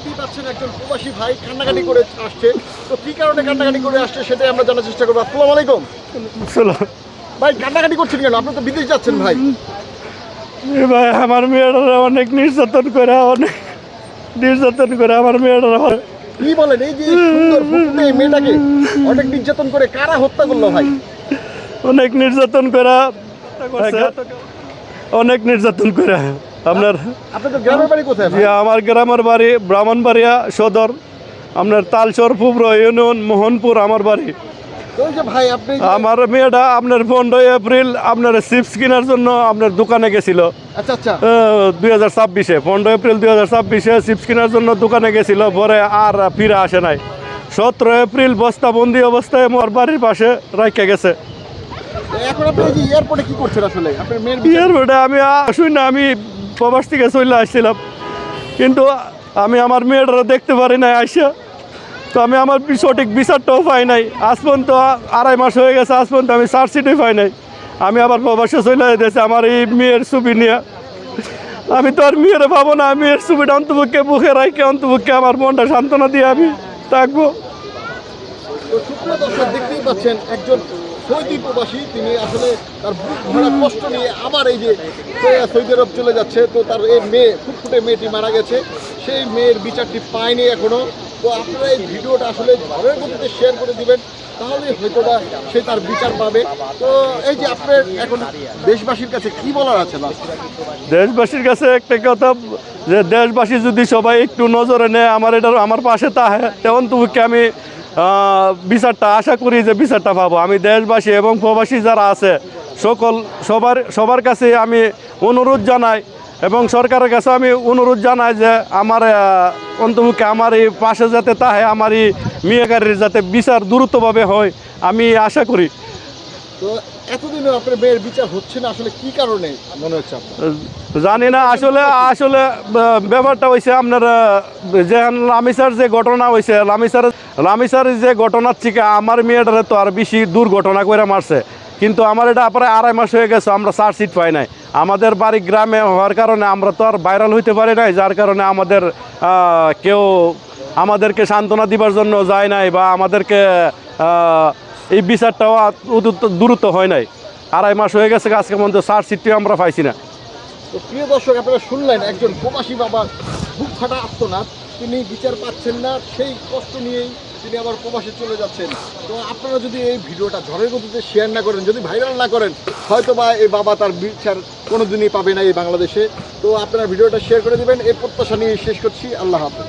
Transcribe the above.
দেখতেই পাচ্ছেন একজন প্রবাসী ভাই কান্নাকাটি করে আসছে। তো কি কারণে কান্নাকাটি করে আসছে সেটাই আমরা জানার চেষ্টা করবো। আসসালামু আলাইকুম ভাই, কান্নাকাটি করছেন কেন? আপনি তো বিদেশ যাচ্ছেন ভাই। ভাই আমার মেয়েরা অনেক নির্যাতন করে আমার মেয়েরা কি বলেন? এই যে সুন্দর ফুটফুটে এই মেয়েটাকে অনেক নির্যাতন করে কারা হত্যা করলো ভাই? অনেক নির্যাতন করে অনেক নির্যাতন করে আপনার আপনাদের গ্রামের বাড়ি কোথায় ভাই? যে আমার গ্রামের বাড়ি ব্রাহ্মণবাড়িয়া সদর, আপনার তালচর পুব্র ইউনিয়ন মোহনপুর আমার বাড়ি। তো এই যে ভাই আপনি আমার মেয়েটা আপনার 15 এপ্রিল আপনার চিপস কেনার জন্য আপনার দোকানে গেছিল। আচ্ছা আচ্ছা 2026-এ 15 এপ্রিল 2026-এ চিপস কেনার জন্য দোকানে গেছিল, পরে আর ফিরে আসে নাই। 17 এপ্রিল বস্তাবন্দি অবস্থায় আমার বাড়ির পাশে রাখা গেছে। এখন আপনি এই যে এয়ারপোর্টে কি করছেন আসলে? আপনার মেয়ের এয়ারপোর্টে আমি শুনি না, আমি প্রবাস থেকে চলে আসছিলাম, কিন্তু আমি আমার মেয়েটারা দেখতে পারি নাই আসা। তো আমি আমার সঠিক বিচারটাও পাই নাই আজ পর্যন্ত। 2.5 মাস হয়ে গেছে, আজ পর্যন্ত আমি চার্জশিটই পাই নাই। আমি আবার প্রবাসে চলে যেতেছি আমার এই মেয়ের ছবি নিয়ে। আমি তো আর মেয়ের পাবো না, মেয়ের ছবিটা অন্তপক্ষে বুকে রাখে অন্তপক্ষে আমার মনটা সান্ত্বনা দিয়ে আমি থাকবো। তো সুপ্রিয় দর্শক, দেখতেই পাচ্ছেন একজন সৌদি প্রবাসী, তিনি আসলে তার বুক ভরা কষ্ট নিয়ে আবার এই যে সৌদি আরব চলে যাচ্ছে। তো তার এই মেয়ে, ফুটফুটে মেয়েটি মারা গেছে, সেই মেয়ের বিচারটি পায়নি এখনো। তো আপনারা এই ভিডিওটা আসলে ঝড়ের গতিতে শেয়ার করে দিবেন, তাহলে হয়তো বা সে তার বিচার পাবে। তো এই যে আপনার এখন দেশবাসীর কাছে কি বলার আছে? দেশবাসীর কাছে একটা কথা, যে দেশবাসী যদি সবাই একটু নজরে নেয় আমার আমার পাশে তাহে, তেমন তুমি আমি বিচারটা আশা করি যে বিচারটা পাবো। আমি দেশবাসী এবং প্রবাসী যারা আছে সবার কাছে আমি অনুরোধ জানাই, এবং সরকারের কাছে আমি অনুরোধ জানাই যে আমার অন্তর্ভুক্ত আমার এই পাশে যাতে তাহে আমার এই মেয়েকারীর যাতে বিচার দ্রুতভাবে হয় আমি আশা করি। তো এতদিনও আপনার মেয়ের বিচার হচ্ছে না, আসলে কি কারণে মনে হচ্ছে আপনার? জানি না আসলে আসলে ব্যাপারটা হয়েছে আপনার যে লামিসার যে ঘটনা হয়েছে, লামিসার যে ঘটনার থেকে আমার মেয়েটারে তো আর বেশি দুর্ঘটনা করে মারছে, কিন্তু আমার এটা প্রায় 2.5 মাস হয়ে গেছে, আমরা চার্জশিট পাই নাই। আমাদের বাড়ি গ্রামে হওয়ার কারণে আমরা তো আর ভাইরাল হইতে পারি নাই, যার কারণে আমাদের কেউ আমাদেরকে সান্ত্বনা দিবার জন্য যায় নাই, বা আমাদেরকে এই বিচারটাও দ্রুত হয় নাই। 2.5 মাস হয়ে গেছে, আজকে পর্যন্ত চার্জশিটটি আমরা পাইছি না। তো প্রিয় দর্শক, আপনারা শুনলেন একজন প্রবাসী বাবা বুক ফাটা আর্তনাদ, তিনি বিচার পাচ্ছেন না, সেই কষ্ট নিয়েই তিনি আবার প্রবাসে চলে যাচ্ছেন। তো আপনারা যদি এই ভিডিওটা ঝড়ের গতিতে শেয়ার না করেন, যদি ভাইরাল না করেন, হয়তো বা এই বাবা তার বিচার কোনোদিনই পাবে না এই বাংলাদেশে। তো আপনারা ভিডিওটা শেয়ার করে দেবেন, এই প্রত্যাশা নিয়ে শেষ করছি। আল্লাহ হাফেজ।